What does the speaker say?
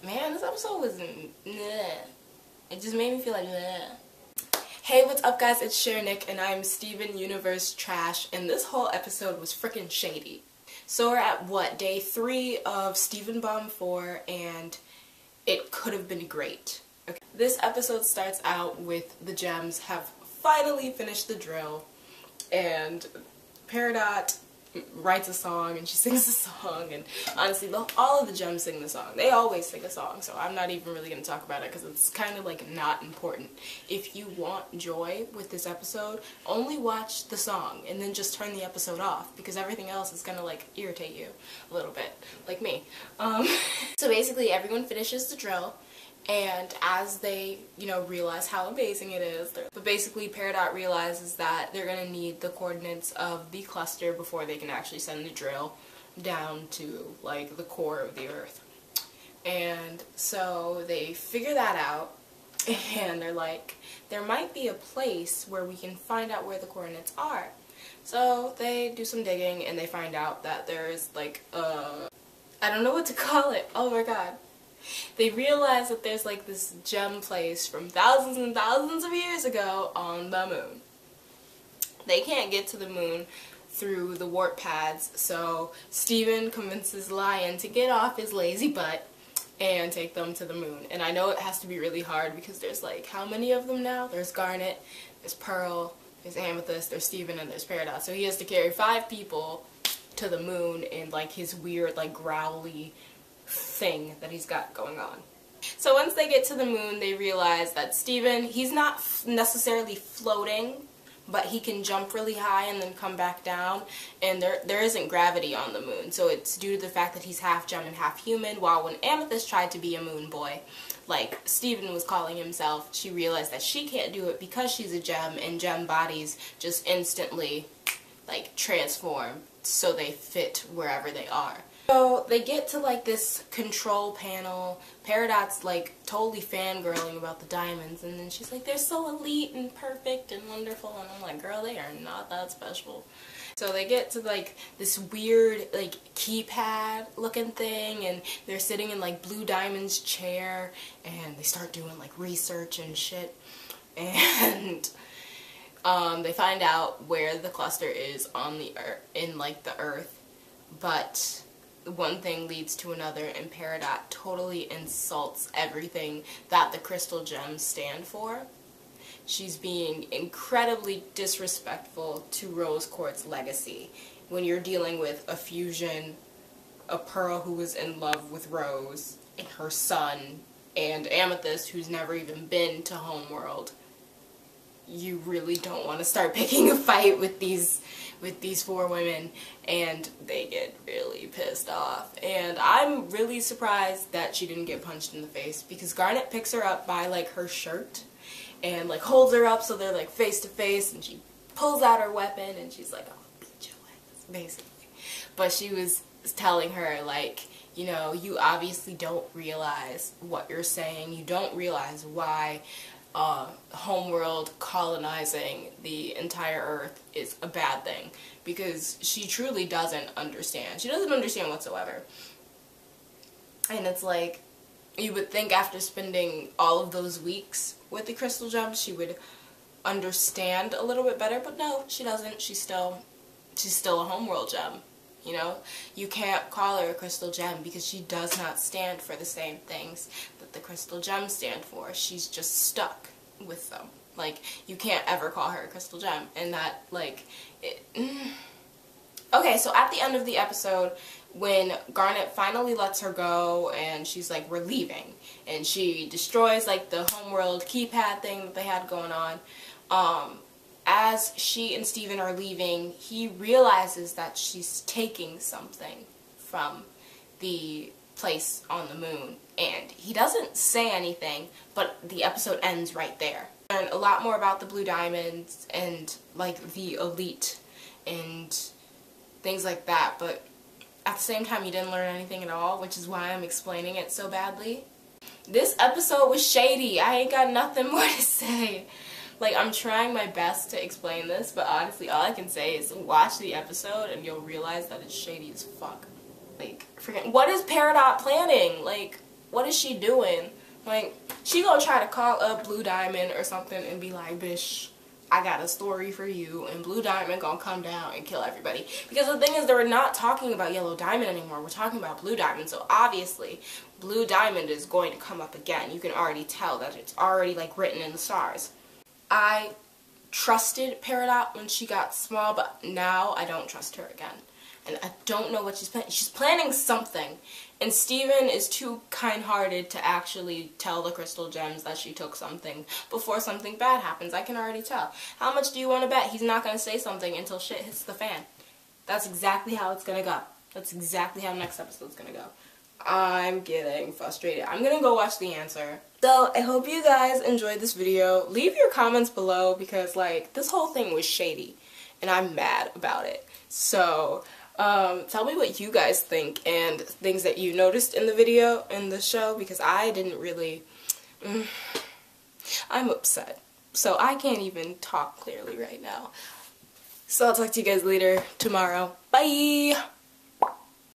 Man, this episode was meh. It just made me feel like meh. Hey, what's up guys, it's Sher and I'm Steven Universe Trash, and this whole episode was freaking shady. So we're at, what, day 3 of Steven Bomb 4, and it could have been great. Okay. This episode starts out with the Gems have finally finished the drill, and Peridot writes a song and she sings a song, and honestly all of the Gems sing the song. They always sing a song, so I'm not even really going to talk about it because it's kind of like not important. If you want joy with this episode, only watch the song and then just turn the episode off because everything else is going to like irritate you a little bit, like me. So basically everyone finishes the drill, and as they, realize how amazing it is, but basically Peridot realizes that they're going to need the coordinates of the cluster before they can actually send the drill down to, like, the core of the Earth. And so they figure that out, and they're like, there might be a place where we can find out where the coordinates are. So they do some digging, and they find out that there's, like, I don't know what to call it. Oh my god. They realize that there's like this gem place from thousands and thousands of years ago on the moon. They can't get to the moon through the warp pads, so Steven convinces Lion to get off his lazy butt and take them to the moon. And I know it has to be really hard because there's like, how many of them now? There's Garnet, there's Pearl, there's Amethyst, there's Steven, and there's Peridot. So he has to carry 5 people to the moon in like his weird like growly thing that he's got going on. So once they get to the moon, they realize that Steven, he's not necessarily floating, but he can jump really high and then come back down, and there isn't gravity on the moon, so it's due to the fact that he's half gem and half human. While when Amethyst tried to be a moon boy, like Steven was calling himself, she realized that she can't do it because she's a gem, and gem bodies just instantly like transform so they fit wherever they are. So they get to like this control panel. Peridot's like totally fangirling about the diamonds, and then she's like, they're so elite and perfect and wonderful, and I'm like, girl, they are not that special. So they get to like this weird like keypad looking thing, and they're sitting in like Blue Diamond's chair, and they start doing like research and shit, and they find out where the cluster is on the earth, in like the Earth, but one thing leads to another, and Peridot totally insults everything that the crystal gems stand for. She's being incredibly disrespectful to Rose Quartz legacy. When you're dealing with a fusion, a Pearl who was in love with Rose, and her son, and Amethyst who's never even been to Homeworld, you really don't want to start picking a fight with these 4 women, and they get really pissed off. And I'm really surprised that she didn't get punched in the face, because Garnet picks her up by like her shirt and like holds her up so they're like face to face, and she pulls out her weapon and she's like, I'll beat your ass, basically. But she was telling her like, you obviously don't realize what you're saying. You don't realize why Homeworld colonizing the entire Earth is a bad thing, because she truly doesn't understand. She doesn't understand whatsoever. And it's like, you would think after spending all of those weeks with the crystal gems she would understand a little bit better, but no, she doesn't. She's still a Homeworld gem. You can't call her a crystal gem because she does not stand for the same things that the crystal gems stand for. She's just stuck with them. Like, you can't ever call her a crystal gem, and that, like, Okay, so at the end of the episode, when Garnet finally lets her go and she's like, we're leaving, and she destroys like the Homeworld keypad thing that they had going on, as she and Steven are leaving, he realizes that she's taking something from the place on the moon, and he doesn't say anything, but the episode ends right there. Learn a lot more about the Blue Diamonds and like the elite and things like that, but at the same time you didn't learn anything at all, which is why I'm explaining it so badly. This episode was shady. I ain't got nothing more to say. Like, I'm trying my best to explain this, but honestly all I can say is watch the episode and you'll realize that it's shady as fuck. Like, what is Peridot planning? Like, what is she doing? Like, she gonna try to call up Blue Diamond or something and be like, bitch, I got a story for you, and Blue Diamond gonna come down and kill everybody. Because the thing is, they're not talking about Yellow Diamond anymore. We're talking about Blue Diamond. So obviously, Blue Diamond is going to come up again. You can already tell that it's already like written in the stars. I trusted Peridot when she got small, but now I don't trust her again. And I don't know what she's planning. She's planning something. And Steven is too kind-hearted to actually tell the Crystal Gems that she took something before something bad happens. I can already tell. How much do you want to bet he's not going to say something until shit hits the fan? That's exactly how it's going to go. That's exactly how next episode's going to go. I'm getting frustrated. I'm going to go watch The Answer. So, I hope you guys enjoyed this video. Leave your comments below because, like, this whole thing was shady. And I'm mad about it. So, tell me what you guys think and things that you noticed in the video, in the show, because I didn't really, I'm upset. So I can't even talk clearly right now. So I'll talk to you guys later tomorrow. Bye!